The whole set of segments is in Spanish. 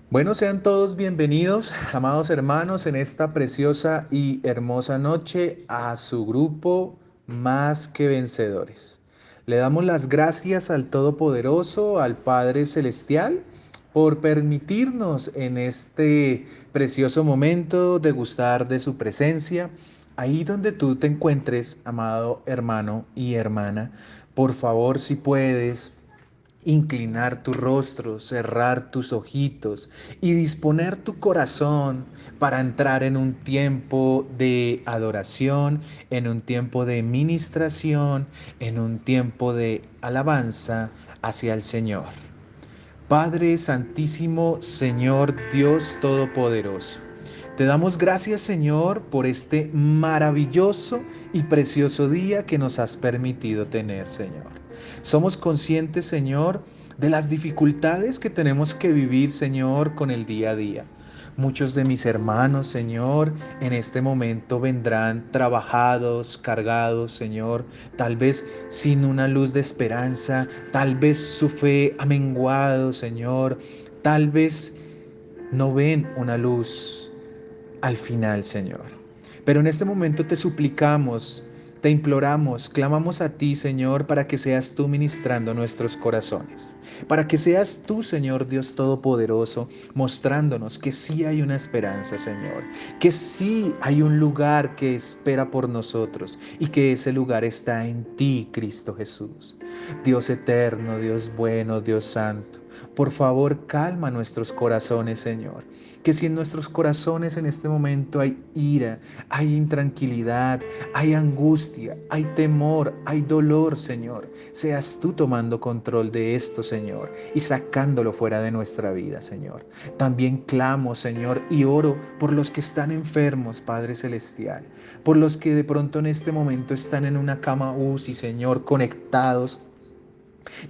Bueno, sean todos bienvenidos, amados hermanos, en esta preciosa y hermosa noche a su grupo Más que Vencedores. Le damos las gracias al Todopoderoso, al Padre Celestial, por permitirnos en este precioso momento degustar de su presencia. Ahí donde tú te encuentres, amado hermano y hermana, por favor, si puedes inclinar tu rostro, cerrar tus ojitos y disponer tu corazón para entrar en un tiempo de adoración, en un tiempo de ministración, en un tiempo de alabanza hacia el Señor. Padre Santísimo, Señor Dios Todopoderoso. Te damos gracias, Señor, por este maravilloso y precioso día que nos has permitido tener, Señor. Somos conscientes, Señor, de las dificultades que tenemos que vivir, Señor, con el día a día. Muchos de mis hermanos, Señor, en este momento vendrán trabajados, cargados, Señor, tal vez sin una luz de esperanza, tal vez su fe ha menguado, Señor, tal vez no ven una luz al final, Señor. Pero en este momento te suplicamos, te imploramos, clamamos a ti, Señor, para que seas tú ministrando nuestros corazones, para que seas tú, Señor Dios Todopoderoso, mostrándonos que sí hay una esperanza, Señor, que sí hay un lugar que espera por nosotros y que ese lugar está en ti, Cristo Jesús. Dios eterno, Dios bueno, Dios santo, por favor, calma nuestros corazones, Señor. Que si en nuestros corazones en este momento hay ira, hay intranquilidad, hay angustia, hay temor, hay dolor, Señor, seas tú tomando control de esto, Señor, y sacándolo fuera de nuestra vida, Señor. También clamo, Señor, y oro por los que están enfermos, Padre Celestial, por los que de pronto en este momento están en una cama UCI, Señor, conectados,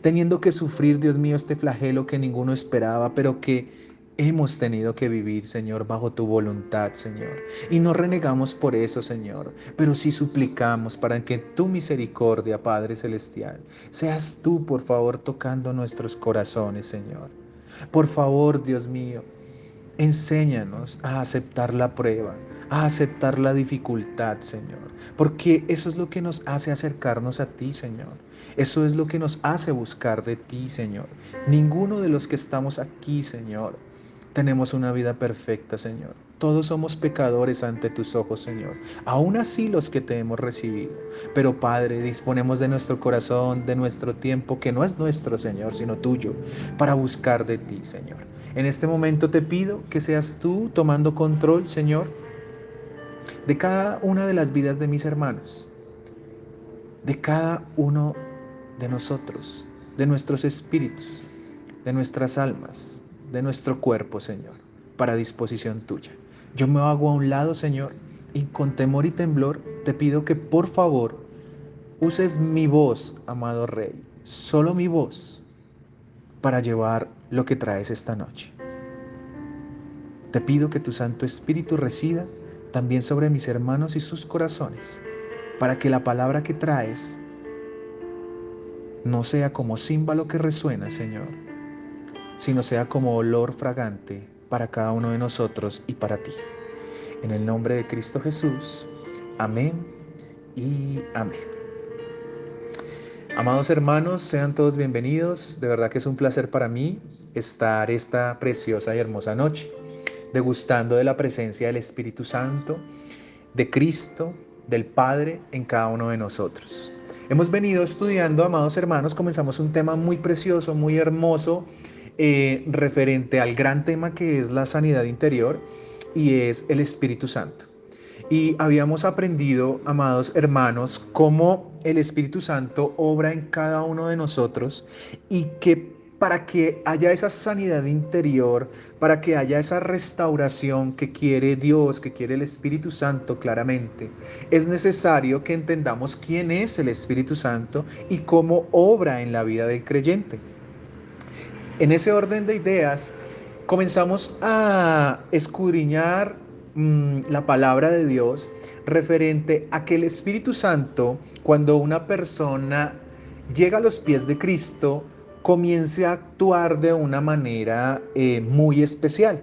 teniendo que sufrir, Dios mío, este flagelo que ninguno esperaba, pero que hemos tenido que vivir, Señor, bajo tu voluntad, Señor. Y no renegamos por eso, Señor, pero sí suplicamos para que tu misericordia, Padre Celestial, seas tú, por favor, tocando nuestros corazones, Señor. Por favor, Dios mío, enséñanos a aceptar la prueba, a aceptar la dificultad, Señor, porque eso es lo que nos hace acercarnos a ti, Señor. Eso es lo que nos hace buscar de ti, Señor. Ninguno de los que estamos aquí, Señor, tenemos una vida perfecta, Señor. Todos somos pecadores ante tus ojos, Señor. Aún así los que te hemos recibido. Pero Padre, disponemos de nuestro corazón, de nuestro tiempo, que no es nuestro, Señor, sino tuyo, para buscar de ti, Señor. En este momento te pido que seas tú tomando control, Señor, de cada una de las vidas de mis hermanos, de cada uno de nosotros, de nuestros espíritus, de nuestras almas, de nuestro cuerpo, Señor, para disposición tuya. Yo me hago a un lado, Señor, y con temor y temblor te pido que por favor uses mi voz, amado Rey, solo mi voz, para llevar lo que traes esta noche. Te pido que tu Santo Espíritu resida también sobre mis hermanos y sus corazones, para que la palabra que traes no sea como címbalo que resuena, Señor, sino sea como olor fragante para cada uno de nosotros y para ti. En el nombre de Cristo Jesús, amén y amén. Amados hermanos, sean todos bienvenidos. De verdad que es un placer para mí estar esta preciosa y hermosa noche, degustando de la presencia del Espíritu Santo, de Cristo, del Padre en cada uno de nosotros. Hemos venido estudiando, amados hermanos, comenzamos un tema muy precioso, muy hermoso, referente al gran tema que es la sanidad interior y es el Espíritu Santo. Y habíamos aprendido, amados hermanos, cómo el Espíritu Santo obra en cada uno de nosotros y que para que haya esa sanidad interior, para que haya esa restauración que quiere Dios, que quiere el Espíritu Santo claramente, es necesario que entendamos quién es el Espíritu Santo y cómo obra en la vida del creyente. En ese orden de ideas, comenzamos a escudriñar la palabra de Dios referente a que el Espíritu Santo, cuando una persona llega a los pies de Cristo, comience a actuar de una manera muy especial.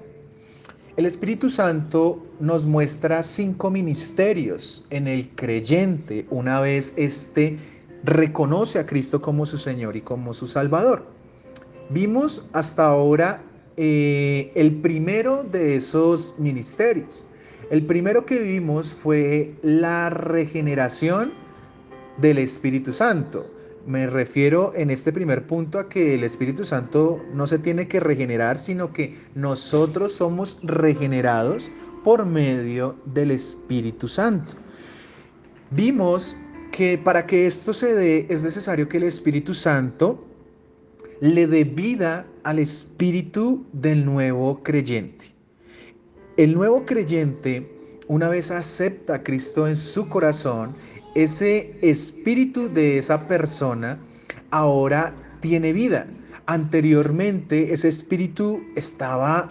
El Espíritu Santo nos muestra 5 ministerios en el creyente una vez éste reconoce a Cristo como su Señor y como su Salvador. Vimos hasta ahora el primero de esos ministerios. El primero que vimos fue la regeneración del Espíritu Santo. Me refiero en este primer punto a que el Espíritu Santo no se tiene que regenerar, sino que nosotros somos regenerados por medio del Espíritu Santo. Vimos que para que esto se dé es necesario que el Espíritu Santo le dé vida al espíritu del nuevo creyente. El nuevo creyente, una vez acepta a Cristo en su corazón, ese espíritu de esa persona ahora tiene vida. Anteriormente ese espíritu estaba,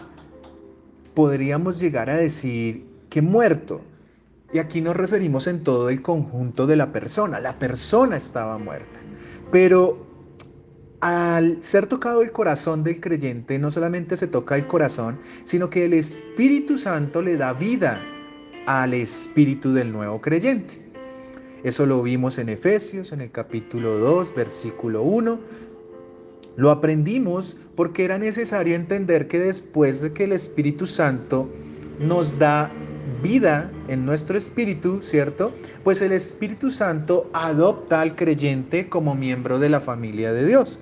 podríamos llegar a decir, que muerto. Y aquí nos referimos en todo el conjunto de la persona. La persona estaba muerta. Pero al ser tocado el corazón del creyente, no solamente se toca el corazón, sino que el Espíritu Santo le da vida al espíritu del nuevo creyente. Eso lo vimos en Efesios, en el capítulo 2, versículo 1. Lo aprendimos porque era necesario entender que después de que el Espíritu Santo nos da vida en nuestro espíritu, ¿cierto? Pues el Espíritu Santo adopta al creyente como miembro de la familia de Dios.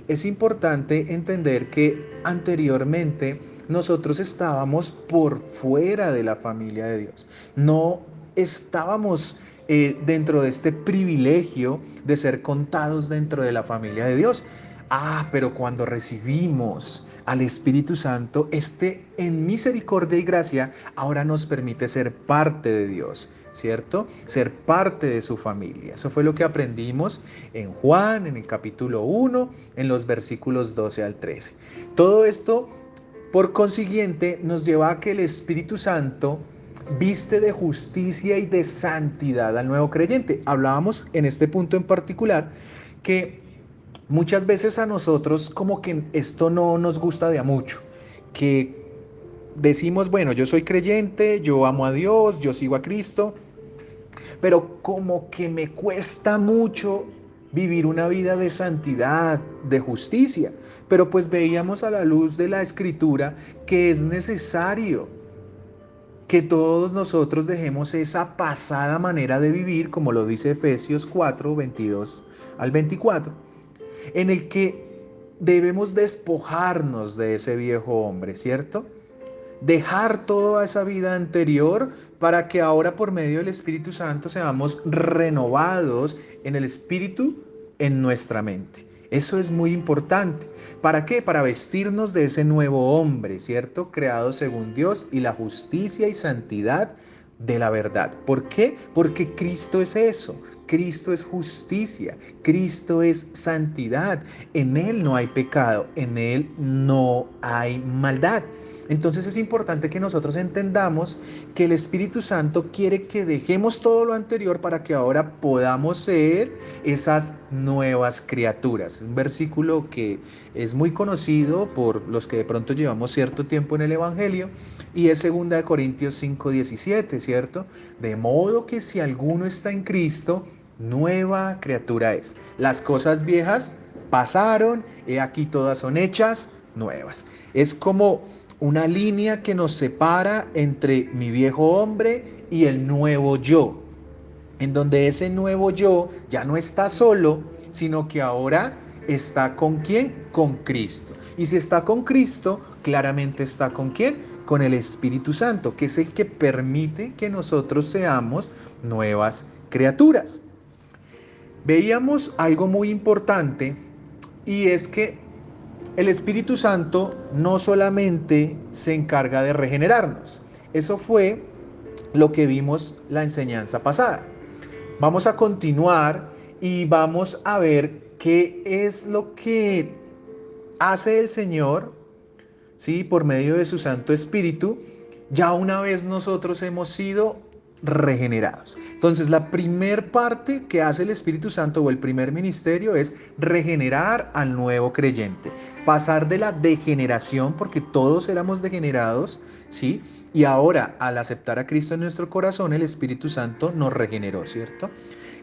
Es importante entender que anteriormente nosotros estábamos por fuera de la familia de Dios. No estábamos dentro de este privilegio de ser contados dentro de la familia de Dios. Pero cuando recibimos al Espíritu Santo, este en misericordia y gracia ahora nos permite ser parte de Dios, ¿cierto? Ser parte de su familia. Eso fue lo que aprendimos en Juan, en el capítulo 1, en los versículos 12 al 13. Todo esto, por consiguiente, nos lleva a que el Espíritu Santo viste de justicia y de santidad al nuevo creyente. Hablábamos en este punto en particular que muchas veces a nosotros como que esto no nos gusta de a mucho, que decimos, bueno, yo soy creyente, yo amo a Dios, yo sigo a Cristo, pero como que me cuesta mucho vivir una vida de santidad, de justicia. Pero pues veíamos a la luz de la Escritura que es necesario que todos nosotros dejemos esa pasada manera de vivir, como lo dice Efesios 4, 22 al 24, en el que debemos despojarnos de ese viejo hombre, ¿cierto? Dejar toda esa vida anterior para que ahora por medio del Espíritu Santo seamos renovados en el Espíritu, en nuestra mente. Eso es muy importante. ¿Para qué? Para vestirnos de ese nuevo hombre, ¿cierto? Creado según Dios y la justicia y santidad de la verdad. ¿Por qué? Porque Cristo es eso. Cristo es justicia, Cristo es santidad. En Él no hay pecado, en Él no hay maldad. Entonces es importante que nosotros entendamos que el Espíritu Santo quiere que dejemos todo lo anterior para que ahora podamos ser esas nuevas criaturas. Un versículo que es muy conocido por los que de pronto llevamos cierto tiempo en el Evangelio y es 2 Corintios 5:17, ¿cierto? De modo que si alguno está en Cristo, nueva criatura es. Las cosas viejas pasaron, he aquí todas son hechas nuevas. Es como una línea que nos separa entre mi viejo hombre y el nuevo yo, en donde ese nuevo yo ya no está solo, sino que ahora está con quién, con Cristo. Y si está con Cristo, claramente está con quién, con el Espíritu Santo, que es el que permite que nosotros seamos nuevas criaturas. Veíamos algo muy importante y es que el Espíritu Santo no solamente se encarga de regenerarnos. Eso fue lo que vimos la enseñanza pasada. Vamos a continuar y vamos a ver qué es lo que hace el Señor, ¿sí? Por medio de su Santo Espíritu, ya una vez nosotros hemos sido regenerados. Entonces, la primer parte que hace el Espíritu Santo o el primer ministerio es regenerar al nuevo creyente, pasar de la degeneración, porque todos éramos degenerados, ¿sí? Y ahora, al aceptar a Cristo en nuestro corazón, el Espíritu Santo nos regeneró, ¿cierto?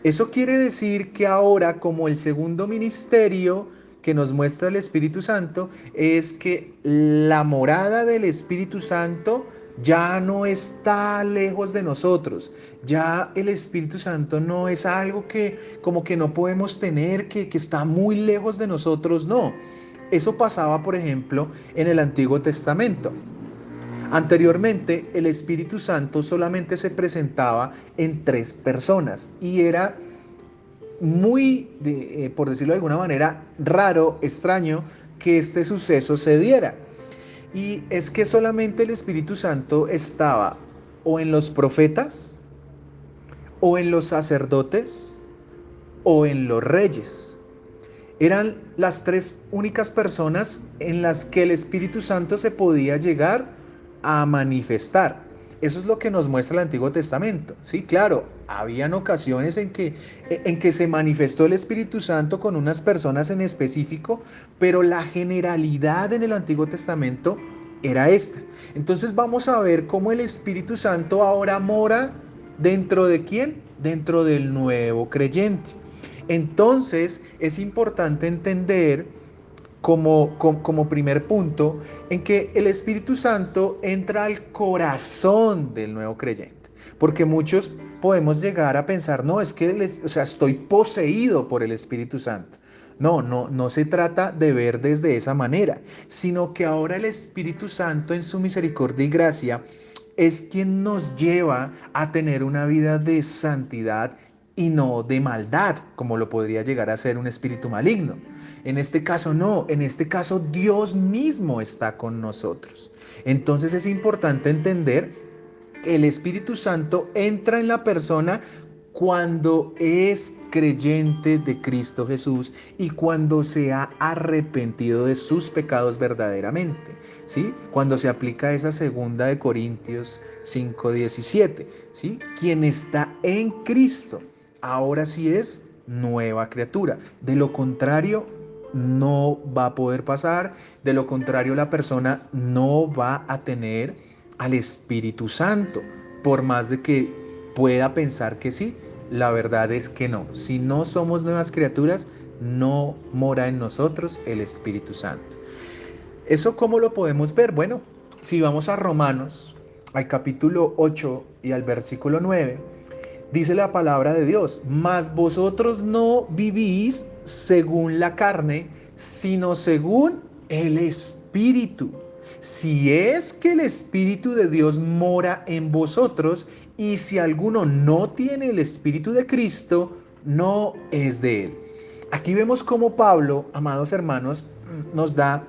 Eso quiere decir que ahora, como el segundo ministerio que nos muestra el Espíritu Santo, es que la morada del Espíritu Santo ya no está lejos de nosotros. Ya el Espíritu Santo no es algo que como que no podemos tener, que está muy lejos de nosotros, no. Eso pasaba, por ejemplo, en el Antiguo Testamento. Anteriormente, el Espíritu Santo solamente se presentaba en tres personas y era muy, por decirlo de alguna manera, raro, extraño que este suceso se diera. Y es que solamente el Espíritu Santo estaba o en los profetas, o en los sacerdotes, o en los reyes. Eran las tres únicas personas en las que el Espíritu Santo se podía llegar a manifestar. Eso es lo que nos muestra el Antiguo Testamento. Sí, claro, habían ocasiones en que se manifestó el Espíritu Santo con unas personas en específico, pero la generalidad en el Antiguo Testamento era esta. Entonces vamos a ver cómo el Espíritu Santo ahora mora dentro de quién, dentro del nuevo creyente. Entonces es importante entender como primer punto en que el Espíritu Santo entra al corazón del nuevo creyente. Porque muchos podemos llegar a pensar, no, es que o sea, estoy poseído por el Espíritu Santo. No, no se trata de ver desde esa manera, sino que ahora el Espíritu Santo en su misericordia y gracia es quien nos lleva a tener una vida de santidad y no de maldad, como lo podría llegar a ser un espíritu maligno. En este caso no, en este caso Dios mismo está con nosotros. Entonces es importante entender que el Espíritu Santo entra en la persona cuando es creyente de Cristo Jesús y cuando se ha arrepentido de sus pecados verdaderamente, ¿sí? Cuando se aplica esa segunda de Corintios 5:17, ¿sí? Quien está en Cristo, ahora sí es nueva criatura. De lo contrario, no va a poder pasar. De lo contrario, la persona no va a tener al Espíritu Santo, por más de que pueda pensar que sí. La verdad es que no. Si no somos nuevas criaturas, no mora en nosotros el Espíritu Santo. ¿Eso cómo lo podemos ver? Bueno, si vamos a Romanos, al capítulo 8 y al versículo 9, dice la palabra de Dios: mas vosotros no vivís según la carne, sino según el Espíritu. Si es que el Espíritu de Dios mora en vosotros, y si alguno no tiene el Espíritu de Cristo, no es de él. Aquí vemos cómo Pablo, amados hermanos, nos da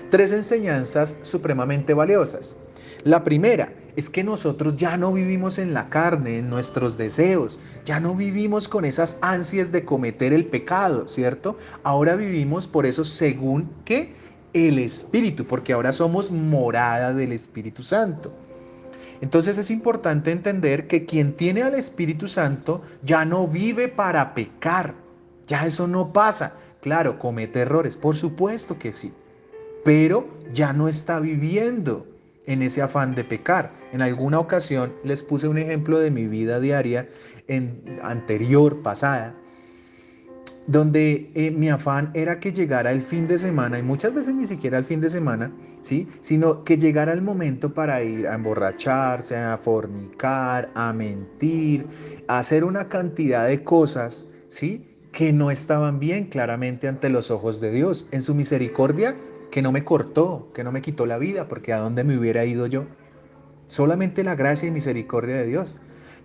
tres enseñanzas supremamente valiosas. La primera es que nosotros ya no vivimos en la carne, en nuestros deseos, ya no vivimos con esas ansias de cometer el pecado, ¿cierto? Ahora vivimos por eso según que el Espíritu, porque ahora somos morada del Espíritu Santo. Entonces es importante entender que quien tiene al Espíritu Santo ya no vive para pecar, ya eso no pasa. Claro, comete errores, por supuesto que sí, pero ya no está viviendo en ese afán de pecar. En alguna ocasión les puse un ejemplo de mi vida diaria anterior, pasada, donde mi afán era que llegara el fin de semana, y muchas veces ni siquiera el fin de semana, ¿sí? Sino que llegara el momento para ir a emborracharse, a fornicar, a mentir, a hacer una cantidad de cosas, ¿sí? Que no estaban bien claramente ante los ojos de Dios. En su misericordia, que no me cortó, que no me quitó la vida, porque a dónde me hubiera ido yo. Solamente la gracia y misericordia de Dios.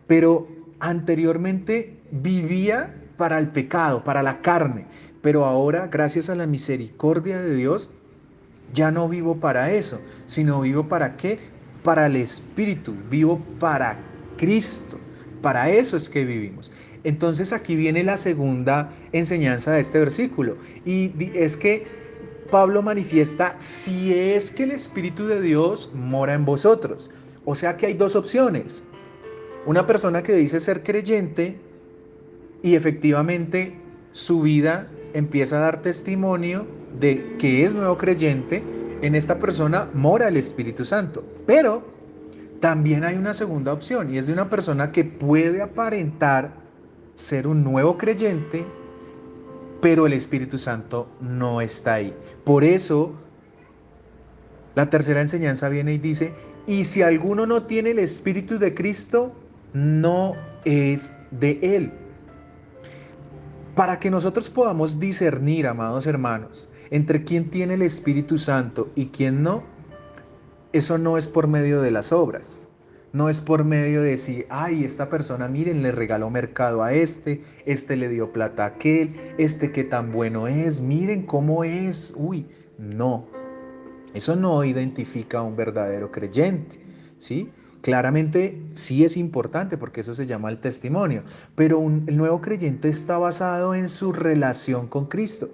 Pero anteriormente vivía para el pecado, para la carne. Pero ahora, gracias a la misericordia de Dios, ya no vivo para eso, sino vivo para qué? Para el Espíritu, vivo para Cristo. Para eso es que vivimos. Entonces aquí viene la segunda enseñanza de este versículo. Y es que Pablo manifiesta si es que el Espíritu de Dios mora en vosotros. O sea que hay dos opciones. Una persona que dice ser creyente y efectivamente su vida empieza a dar testimonio de que es nuevo creyente, en esta persona mora el Espíritu Santo. Pero también hay una segunda opción y es de una persona que puede aparentar ser un nuevo creyente, pero el Espíritu Santo no está ahí. Por eso la tercera enseñanza viene y dice, y si alguno no tiene el Espíritu de Cristo, no es de él. Para que nosotros podamos discernir, amados hermanos, entre quién tiene el Espíritu Santo y quién no, eso no es por medio de las obras. No es por medio de decir, ay, esta persona, miren, le regaló mercado a este le dio plata a aquel, este qué tan bueno es, miren cómo es. Uy, no, eso no identifica a un verdadero creyente, ¿sí? Claramente sí es importante porque eso se llama el testimonio, pero el nuevo creyente está basado en su relación con Cristo,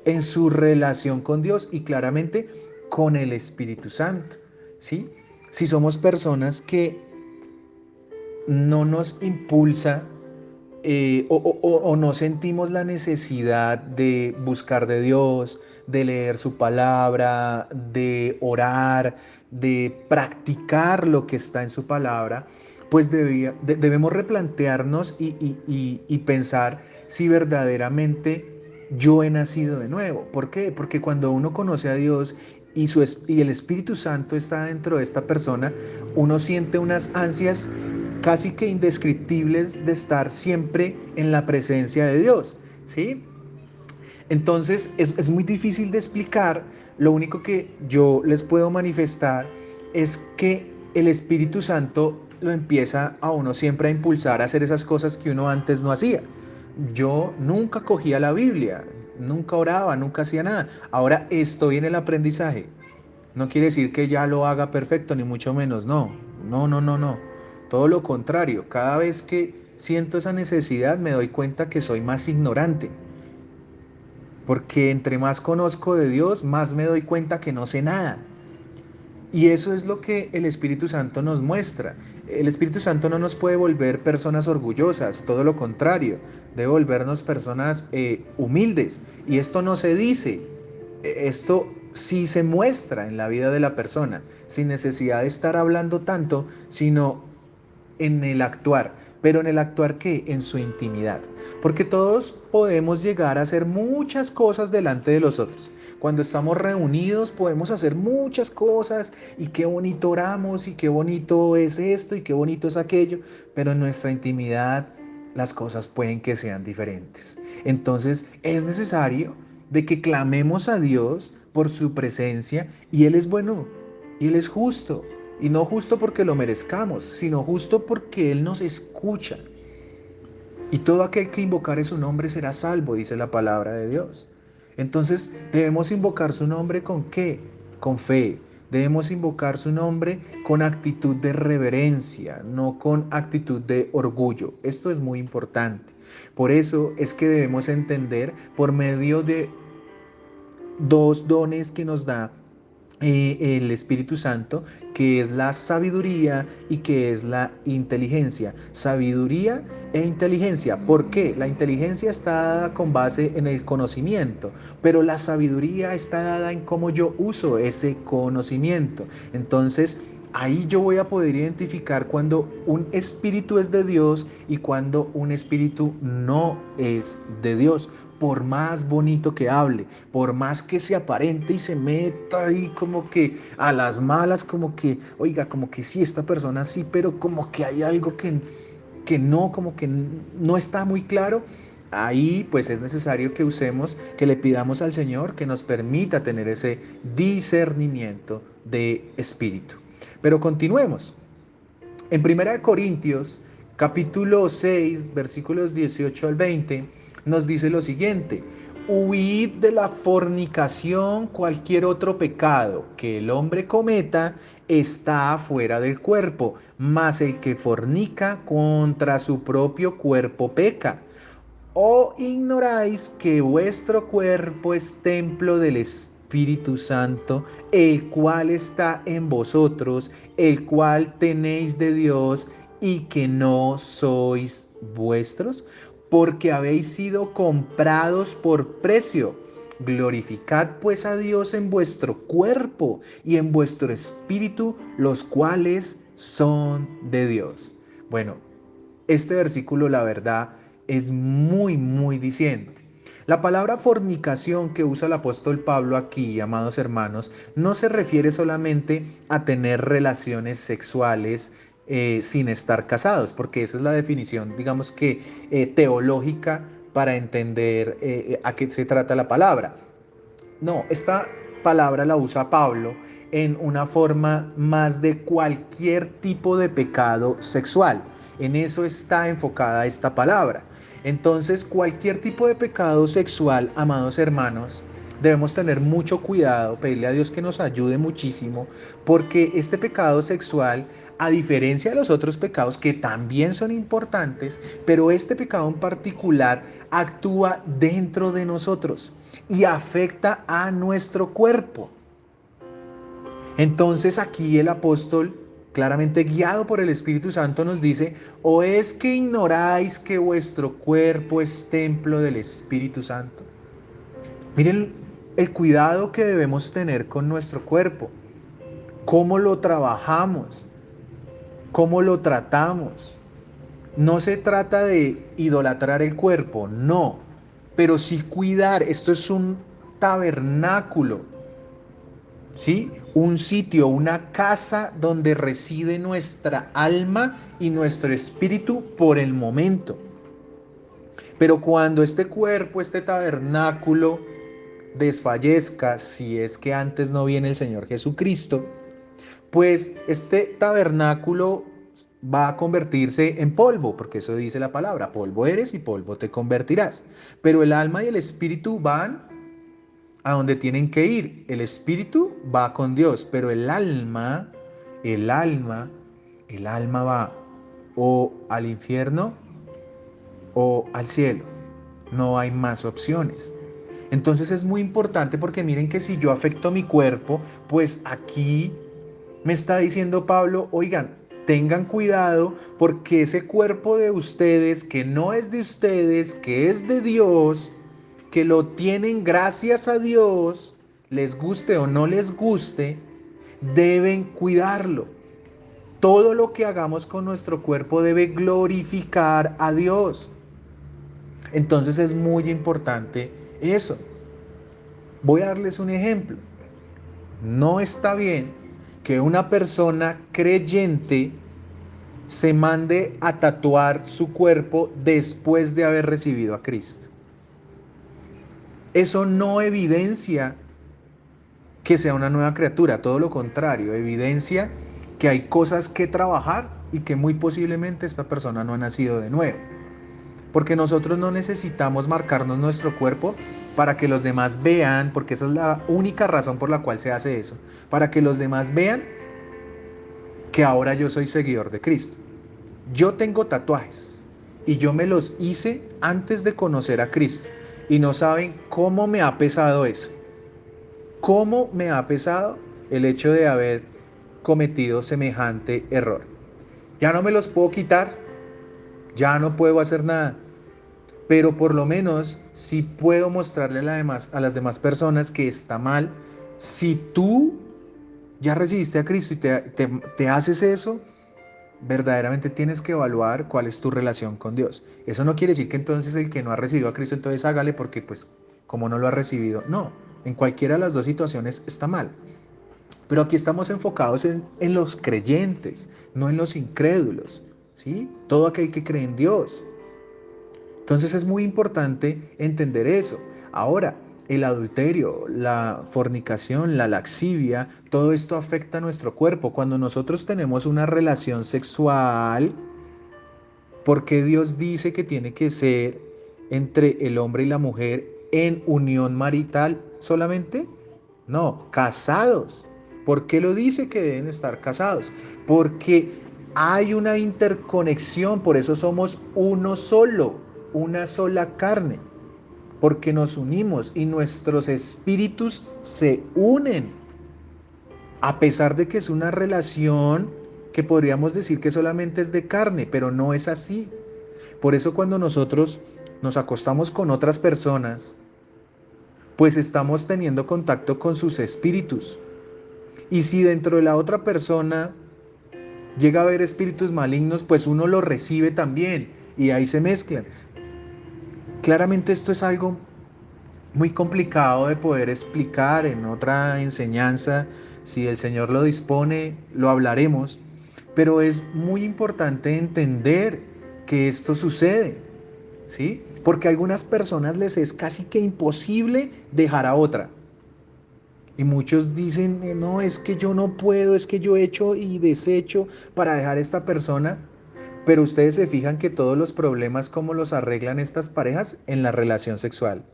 en su relación con Dios y claramente con el Espíritu Santo, ¿sí? Si somos personas que no nos impulsa o no sentimos la necesidad de buscar de Dios, de leer su palabra, de orar, de practicar lo que está en su palabra, pues debemos replantearnos y pensar si verdaderamente yo he nacido de nuevo. ¿Por qué? Porque cuando uno conoce a Dios y el Espíritu Santo está dentro de esta persona, uno siente unas ansias casi que indescriptibles de estar siempre en la presencia de Dios, ¿sí? Entonces es muy difícil de explicar. Lo único que yo les puedo manifestar es que el Espíritu Santo lo empieza a uno siempre a impulsar a hacer esas cosas que uno antes no hacía. Yo nunca cogía la Biblia, nunca oraba, nunca hacía nada. Ahora estoy en el aprendizaje. No quiere decir que ya lo haga perfecto, ni mucho menos. No, no, no, no, no. Todo lo contrario. Cada vez que siento esa necesidad me doy cuenta que soy más ignorante. Porque entre más conozco de Dios, más me doy cuenta que no sé nada. Y eso es lo que el Espíritu Santo nos muestra. El Espíritu Santo no nos puede volver personas orgullosas, todo lo contrario, debe volvernos personas humildes. Y esto no se dice, esto sí se muestra en la vida de la persona, sin necesidad de estar hablando tanto, sino en el actuar. Pero en el actuar, ¿qué? En su intimidad. Porque todos podemos llegar a hacer muchas cosas delante de los otros. Cuando estamos reunidos podemos hacer muchas cosas y qué bonito oramos y qué bonito es esto y qué bonito es aquello, pero en nuestra intimidad las cosas pueden que sean diferentes. Entonces es necesario de que clamemos a Dios por su presencia y Él es bueno y Él es justo. Y no justo porque lo merezcamos, sino justo porque Él nos escucha. Y todo aquel que invocare su nombre será salvo, dice la palabra de Dios. Entonces debemos invocar su nombre ¿con qué? Con fe. Debemos invocar su nombre con actitud de reverencia, no con actitud de orgullo. Esto es muy importante. Por eso es que debemos entender por medio de dos dones que nos da el Espíritu Santo, que es la sabiduría y que es la inteligencia. Sabiduría e inteligencia. ¿Por qué? La inteligencia está dada con base en el conocimiento, pero la sabiduría está dada en cómo yo uso ese conocimiento. Entonces, ahí yo voy a poder identificar cuando un espíritu es de Dios y cuando un espíritu no es de Dios. Por más bonito que hable, por más que se aparente y se meta ahí como que a las malas, como que, oiga, como que sí, esta persona sí, pero como que hay algo que no, como que no está muy claro. Ahí pues es necesario que usemos, que le pidamos al Señor que nos permita tener ese discernimiento de espíritu. Pero continuemos. En 1 Corintios, capítulo 6, versículos 18 al 20, nos dice lo siguiente: huid de la fornicación, cualquier otro pecado que el hombre cometa está fuera del cuerpo, mas el que fornica contra su propio cuerpo peca. ¿O ignoráis que vuestro cuerpo es templo del Espíritu Santo, el cual está en vosotros, el cual tenéis de Dios, y que no sois vuestros, porque habéis sido comprados por precio. Glorificad pues a Dios en vuestro cuerpo y en vuestro espíritu, los cuales son de Dios. Bueno, este versículo, la verdad, es muy diciente. La palabra fornicación que usa el apóstol Pablo aquí, amados hermanos, no se refiere solamente a tener relaciones sexuales sin estar casados, porque esa es la definición, digamos que teológica para entender a qué se trata la palabra. No, esta palabra la usa Pablo en una forma más de cualquier tipo de pecado sexual. En eso está enfocada esta palabra. Entonces, cualquier tipo de pecado sexual, amados hermanos, debemos tener mucho cuidado, pedirle a Dios que nos ayude muchísimo, porque este pecado sexual, a diferencia de los otros pecados que también son importantes, pero este pecado en particular actúa dentro de nosotros y afecta a nuestro cuerpo. Entonces aquí el apóstol, claramente guiado por el Espíritu Santo, nos dice: ¿o es que ignoráis que vuestro cuerpo es templo del Espíritu Santo? Miren el cuidado que debemos tener con nuestro cuerpo, cómo lo trabajamos, cómo lo tratamos. No se trata de idolatrar el cuerpo, no, pero sí cuidar. Esto es un tabernáculo, ¿sí? Un sitio, una casa donde reside nuestra alma y nuestro espíritu por el momento. Pero cuando este cuerpo, este tabernáculo desfallezca, si es que antes no viene el Señor Jesucristo, pues este tabernáculo va a convertirse en polvo, porque eso dice la palabra: polvo eres y polvo te convertirás. Pero el alma y el espíritu van a donde tienen que ir. El espíritu va con Dios, pero el alma, el alma va o al infierno o al cielo. No hay más opciones. Entonces es muy importante, porque miren que si yo afecto mi cuerpo, pues aquí me está diciendo Pablo: oigan, tengan cuidado, porque ese cuerpo de ustedes, que no es de ustedes, que es de Dios, que lo tienen gracias a Dios, les guste o no les guste, deben cuidarlo. Todo lo que hagamos con nuestro cuerpo debe glorificar a Dios. Entonces es muy importante eso. Voy a darles un ejemplo. No está bien que una persona creyente se mande a tatuar su cuerpo después de haber recibido a Cristo. Eso no evidencia que sea una nueva criatura, todo lo contrario, evidencia que hay cosas que trabajar y que muy posiblemente esta persona no ha nacido de nuevo. Porque nosotros no necesitamos marcarnos nuestro cuerpo para que los demás vean, porque esa es la única razón por la cual se hace eso, para que los demás vean que ahora yo soy seguidor de Cristo. Yo tengo tatuajes y yo me los hice antes de conocer a Cristo, y no saben cómo me ha pesado eso. ¿Cómo me ha pesado el hecho de haber cometido semejante error? Ya no me los puedo quitar, ya no puedo hacer nada, pero por lo menos sí puedo mostrarle a las demás personas que está mal. Si tú ya recibiste a Cristo y te haces eso, verdaderamente tienes que evaluar cuál es tu relación con Dios. Eso no quiere decir que entonces el que no ha recibido a Cristo, entonces hágale porque pues como no lo ha recibido. No, en cualquiera de las dos situaciones está mal. Pero aquí estamos enfocados en los creyentes, no en los incrédulos, ¿sí? Todo aquel que cree en Dios. Entonces es muy importante entender eso. Ahora, el adulterio, la fornicación, la laxivia, todo esto afecta a nuestro cuerpo. Cuando nosotros tenemos una relación sexual, ¿por qué Dios dice que tiene que ser entre el hombre y la mujer en unión marital solamente? No, casados. ¿Por qué lo dice que deben estar casados? Porque hay una interconexión, por eso somos uno solo, una sola carne, porque nos unimos y nuestros espíritus se unen, a pesar de que es una relación que podríamos decir que solamente es de carne, pero no es así. Por eso cuando nosotros nos acostamos con otras personas, pues estamos teniendo contacto con sus espíritus. Y si dentro de la otra persona llega a haber espíritus malignos, pues uno los recibe también y ahí se mezclan. Claramente esto es algo muy complicado de poder explicar en otra enseñanza. Si el Señor lo dispone, lo hablaremos, pero es muy importante entender que esto sucede, ¿sí? Porque a algunas personas les es casi que imposible dejar a otra. Y muchos dicen, no, es que yo no puedo, es que yo he hecho y deshecho para dejar a esta persona. Pero ustedes se fijan que todos los problemas, ¿cómo los arreglan estas parejas? En la relación sexual,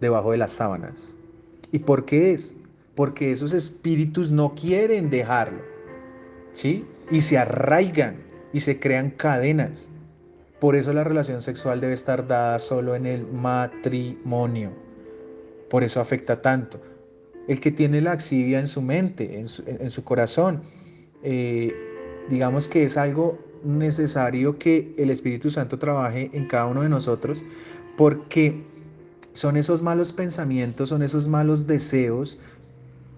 debajo de las sábanas. ¿Y por qué es? Porque esos espíritus no quieren dejarlo, ¿sí? Y se arraigan y se crean cadenas. Por eso la relación sexual debe estar dada solo en el matrimonio. Por eso afecta tanto. El que tiene la laxivia en su mente, en su corazón, eh, digamos que es algo necesario que el Espíritu Santo trabaje en cada uno de nosotros, porque son esos malos pensamientos, son esos malos deseos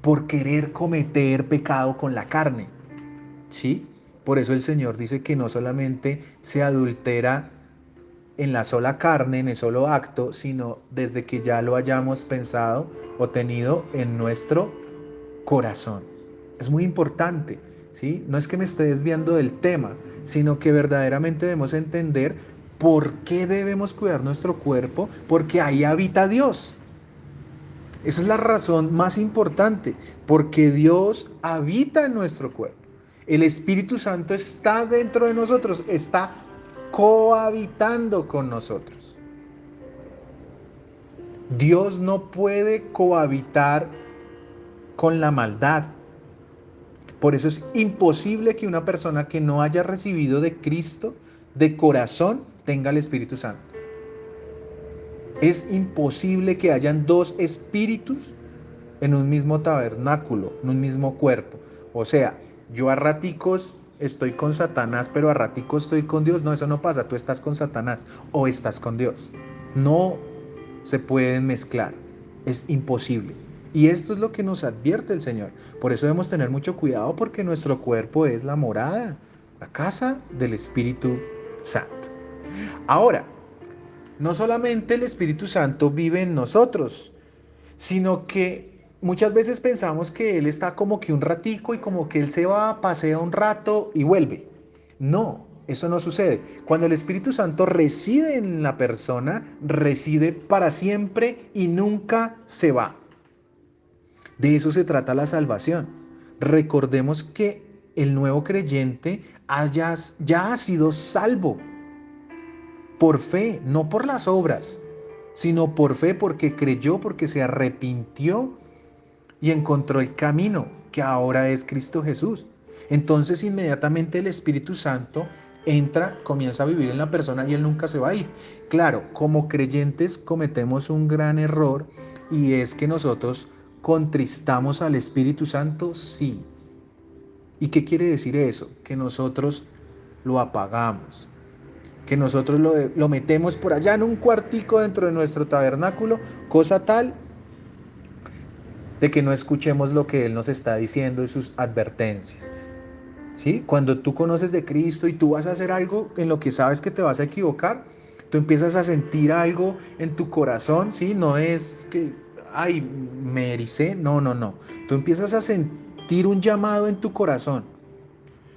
por querer cometer pecado con la carne, ¿sí? Por eso el Señor dice que no solamente se adultera en la sola carne, en el solo acto, sino desde que ya lo hayamos pensado o tenido en nuestro corazón. Es muy importante, ¿sí? No es que me esté desviando del tema, sino que verdaderamente debemos entender por qué debemos cuidar nuestro cuerpo, porque ahí habita Dios. Esa es la razón más importante, porque Dios habita en nuestro cuerpo. El Espíritu Santo está dentro de nosotros, está cohabitando con nosotros. Dios no puede cohabitar con la maldad. Por eso es imposible que una persona que no haya recibido de Cristo de corazón tenga el Espíritu Santo. Es imposible que hayan dos espíritus en un mismo tabernáculo, en un mismo cuerpo. O sea, yo a raticos estoy con Satanás, pero a raticos estoy con Dios. No, eso no pasa. Tú estás con Satanás o estás con Dios. No se pueden mezclar. Es imposible. Y esto es lo que nos advierte el Señor. Por eso debemos tener mucho cuidado porque nuestro cuerpo es la morada, la casa del Espíritu Santo. Ahora, no solamente el Espíritu Santo vive en nosotros, sino que muchas veces pensamos que Él está como que un ratico y como que Él se va, pasea un rato y vuelve. No, eso no sucede. Cuando el Espíritu Santo reside en la persona, reside para siempre y nunca se va. De eso se trata la salvación. Recordemos que el nuevo creyente ya ha sido salvo por fe, no por las obras, sino por fe porque creyó, porque se arrepintió y encontró el camino que ahora es Cristo Jesús. Entonces inmediatamente el Espíritu Santo entra, comienza a vivir en la persona y él nunca se va a ir. Claro, como creyentes cometemos un gran error y es que nosotros contristamos al Espíritu Santo, sí. ¿Y qué quiere decir eso? Que nosotros lo apagamos, que nosotros lo metemos por allá en un cuartico dentro de nuestro tabernáculo, cosa tal de que no escuchemos lo que Él nos está diciendo y sus advertencias. ¿Sí? Cuando tú conoces de Cristo y tú vas a hacer algo en lo que sabes que te vas a equivocar, tú empiezas a sentir algo en tu corazón, ¿sí? No es que, ay, me ericé, no, no, no. Tú empiezas a sentir un llamado en tu corazón,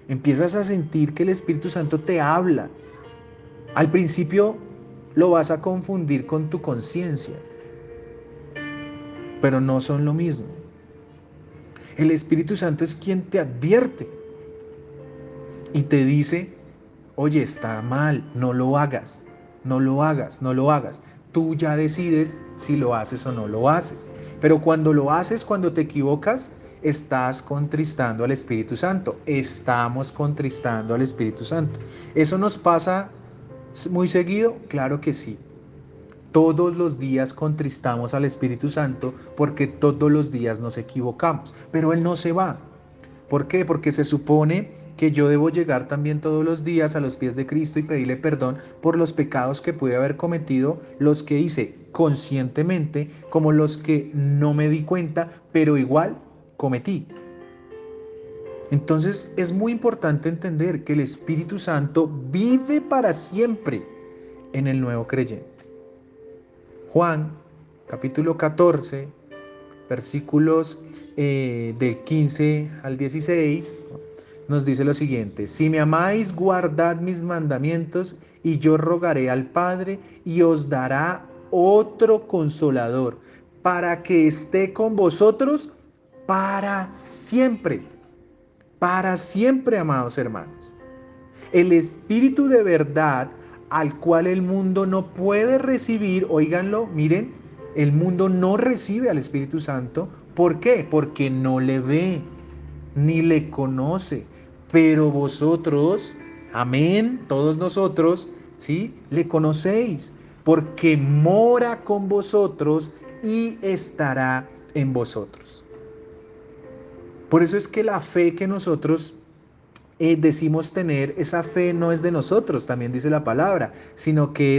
empiezas a sentir que el Espíritu Santo te habla. Al principio lo vas a confundir con tu conciencia, pero no son lo mismo. El Espíritu Santo es quien te advierte y te dice, oye, está mal, no lo hagas, no lo hagas, no lo hagas. Tú ya decides si lo haces o no lo haces. Pero cuando lo haces, cuando te equivocas, estás contristando al Espíritu Santo. Estamos contristando al Espíritu Santo. ¿Eso nos pasa muy seguido? Claro que sí. Todos los días contristamos al Espíritu Santo porque todos los días nos equivocamos. Pero Él no se va. ¿Por qué? Porque se supone que yo debo llegar también todos los días a los pies de Cristo y pedirle perdón por los pecados que pude haber cometido, los que hice conscientemente, como los que no me di cuenta, pero igual cometí. Entonces es muy importante entender que el Espíritu Santo vive para siempre en el nuevo creyente. Juan, capítulo 14, versículos del 15 al 16, nos dice lo siguiente: si me amáis, guardad mis mandamientos, y yo rogaré al Padre, y os dará otro consolador, para que esté con vosotros para siempre, amados hermanos. El Espíritu de verdad al cual el mundo no puede recibir, óiganlo, miren, el mundo no recibe al Espíritu Santo. ¿Por qué? Porque no le ve, ni le conoce. Pero vosotros, amén, todos nosotros, ¿sí? Le conocéis, porque mora con vosotros y estará en vosotros. Por eso es que la fe que nosotros decimos tener, esa fe no es de nosotros, también dice la palabra, sino que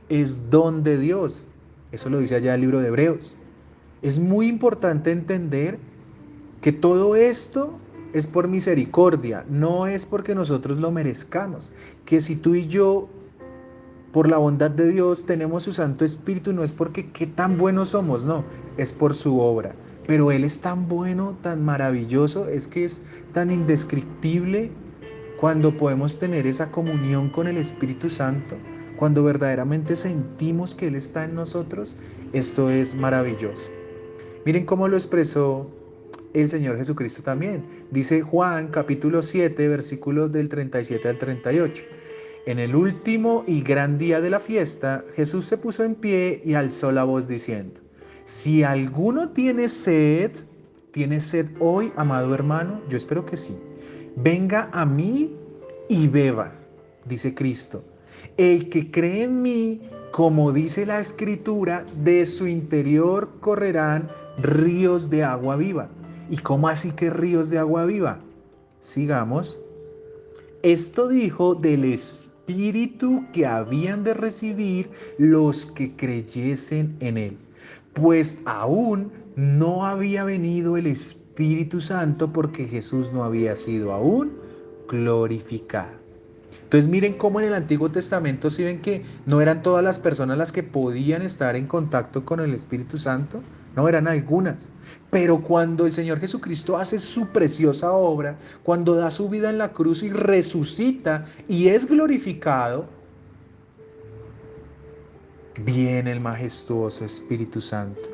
es don de Dios. Eso lo dice allá el libro de Hebreos. Es muy importante entender que todo esto es por misericordia, no es porque nosotros lo merezcamos. Que si tú y yo, por la bondad de Dios, tenemos su Santo Espíritu, no es porque qué tan buenos somos, no, es por su obra. Pero Él es tan bueno, tan maravilloso, es que es tan indescriptible cuando podemos tener esa comunión con el Espíritu Santo, cuando verdaderamente sentimos que Él está en nosotros. Esto es maravilloso. Miren cómo lo expresó el Señor Jesucristo también. Dice Juan capítulo 7, versículos del 37 al 38. En el último y gran día de la fiesta, Jesús se puso en pie y alzó la voz diciendo: si alguno tiene sed hoy, amado hermano, yo espero que sí, venga a mí y beba, dice Cristo. El que cree en mí, como dice la Escritura, de su interior correrán ríos de agua viva. ¿Y cómo así que ríos de agua viva? Sigamos. Esto dijo del Espíritu que habían de recibir los que creyesen en Él, pues aún no había venido el Espíritu Santo porque Jesús no había sido aún glorificado. Entonces miren cómo en el Antiguo Testamento sí ven que no eran todas las personas las que podían estar en contacto con el Espíritu Santo, no eran algunas. Pero cuando el Señor Jesucristo hace su preciosa obra, cuando da su vida en la cruz y resucita y es glorificado, viene el majestuoso Espíritu Santo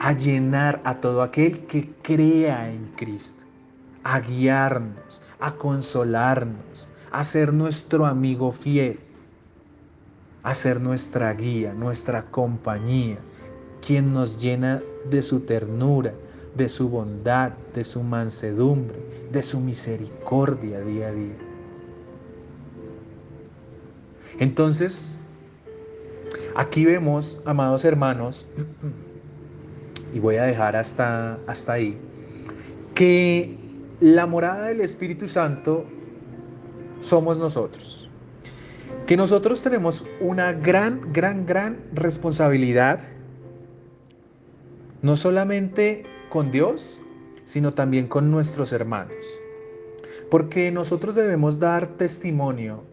a llenar a todo aquel que crea en Cristo, a guiarnos, a consolarnos, a ser nuestro amigo fiel, a ser nuestra guía, nuestra compañía, quien nos llena de su ternura, de su bondad, de su mansedumbre, de su misericordia día a día. Entonces, aquí vemos, amados hermanos, y voy a dejar hasta ahí, que la morada del Espíritu Santo somos nosotros. Que nosotros tenemos una gran responsabilidad, no solamente con Dios, sino también con nuestros hermanos. Porque nosotros debemos dar testimonio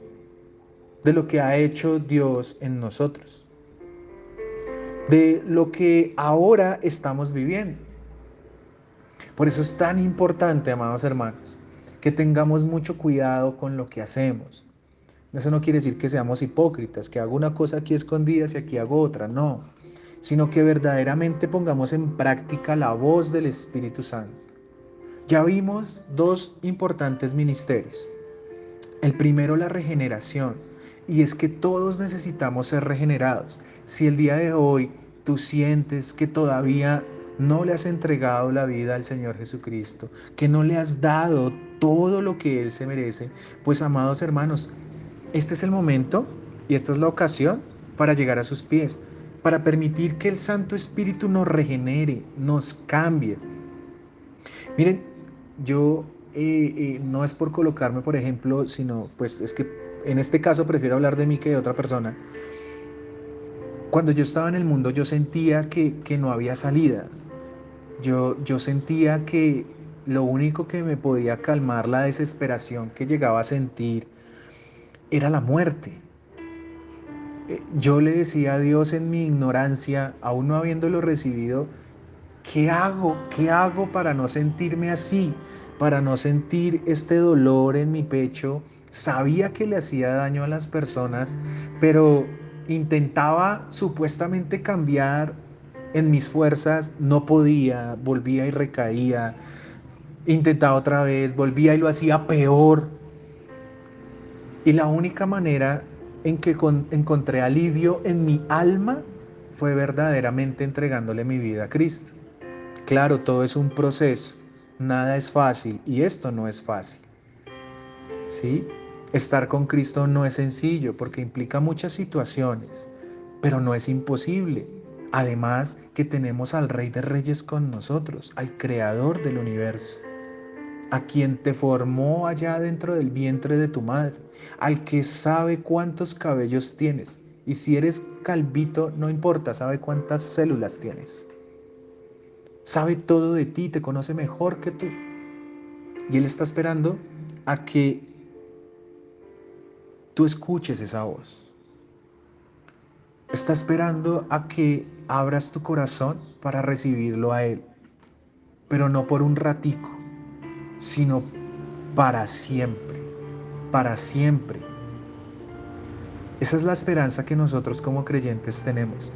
de lo que ha hecho Dios en nosotros, de lo que ahora estamos viviendo. Por eso es tan importante, amados hermanos, que tengamos mucho cuidado con lo que hacemos. Eso no quiere decir que seamos hipócritas, que hago una cosa aquí escondida y aquí hago otra, no, sino que verdaderamente pongamos en práctica la voz del Espíritu Santo. Ya vimos dos importantes ministerios. El primero, la regeneración, y es que todos necesitamos ser regenerados. Si el día de hoy tú sientes que todavía no le has entregado la vida al Señor Jesucristo, que no le has dado todo lo que Él se merece, pues amados hermanos, este es el momento y esta es la ocasión para llegar a sus pies, para permitir que el Santo Espíritu nos regenere, nos cambie. Miren, yo no es por colocarme, por ejemplo, sino pues es que en este caso prefiero hablar de mí que de otra persona. Cuando yo estaba en el mundo yo sentía que no había salida. Yo sentía que lo único que me podía calmar la desesperación que llegaba a sentir era la muerte. Yo le decía a Dios en mi ignorancia, aún no habiéndolo recibido, ¿qué hago? ¿Qué hago para no sentirme así? Para no sentir este dolor en mi pecho. Sabía que le hacía daño a las personas, pero intentaba supuestamente cambiar en mis fuerzas, no podía, volvía y recaía, intentaba otra vez, volvía y lo hacía peor. Y la única manera en que encontré alivio en mi alma fue verdaderamente entregándole mi vida a Cristo. Claro, todo es un proceso, nada es fácil y esto no es fácil, ¿sí? Estar con Cristo no es sencillo porque implica muchas situaciones, pero no es imposible. Además que tenemos al Rey de Reyes con nosotros, al Creador del universo, a quien te formó allá dentro del vientre de tu madre, al que sabe cuántos cabellos tienes y si eres calvito no importa, sabe cuántas células tienes. Sabe todo de ti, te conoce mejor que tú. Y Él está esperando a que tú escuches esa voz. Está esperando a que abras tu corazón para recibirlo a Él. Pero no por un ratico, sino para siempre. Para siempre. Esa es la esperanza que nosotros como creyentes tenemos.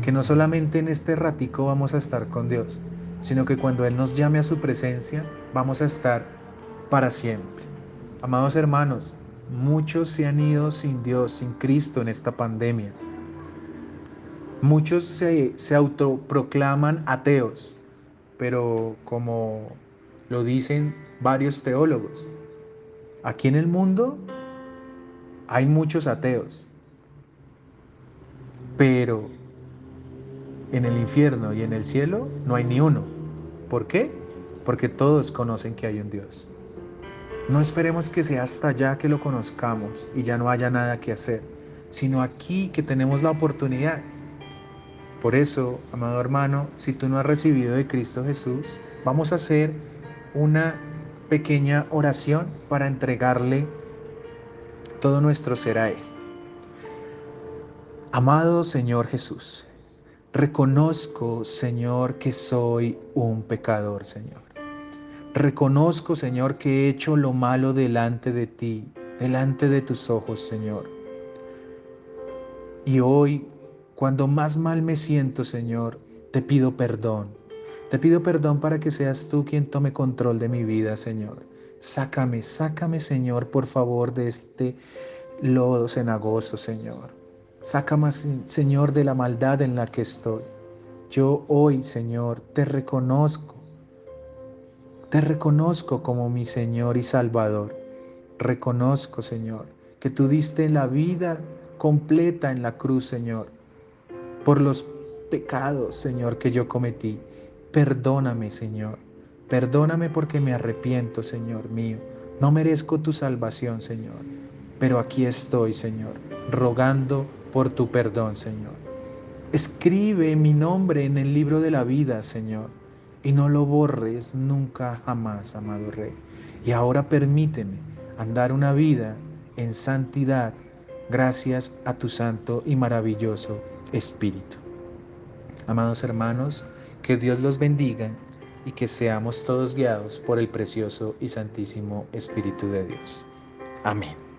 Que no solamente en este ratico vamos a estar con Dios, sino que cuando Él nos llame a su presencia, vamos a estar para siempre. Amados hermanos, muchos se han ido sin Dios, sin Cristo en esta pandemia. Muchos se autoproclaman ateos, pero como lo dicen varios teólogos, aquí en el mundo hay muchos ateos, pero en el infierno y en el cielo no hay ni uno. ¿Por qué? Porque todos conocen que hay un Dios. No esperemos que sea hasta allá que lo conozcamos y ya no haya nada que hacer, sino aquí que tenemos la oportunidad. Por eso, amado hermano, si tú no has recibido de Cristo Jesús, vamos a hacer una pequeña oración para entregarle todo nuestro ser a Él. Amado Señor Jesús, reconozco, Señor, que soy un pecador, Señor. Reconozco, Señor, que he hecho lo malo delante de ti, delante de tus ojos, Señor. Y hoy, cuando más mal me siento, Señor, te pido perdón. Te pido perdón para que seas tú quien tome control de mi vida, Señor. Sácame, sácame, Señor, por favor, de este lodo cenagoso, Señor. Sácame, Señor, de la maldad en la que estoy. Yo hoy, Señor, te reconozco como mi Señor y Salvador. Reconozco, Señor, que tú diste la vida completa en la cruz, Señor, por los pecados, Señor, que yo cometí. Perdóname, Señor. Perdóname porque me arrepiento, Señor mío. No merezco tu salvación, Señor. Pero aquí estoy, Señor, rogando por tu perdón, Señor. Escribe mi nombre en el libro de la vida, Señor, y no lo borres nunca jamás, amado Rey. Y ahora permíteme andar una vida en santidad gracias a tu santo y maravilloso Espíritu. Amados hermanos, que Dios los bendiga y que seamos todos guiados por el precioso y santísimo Espíritu de Dios. Amén.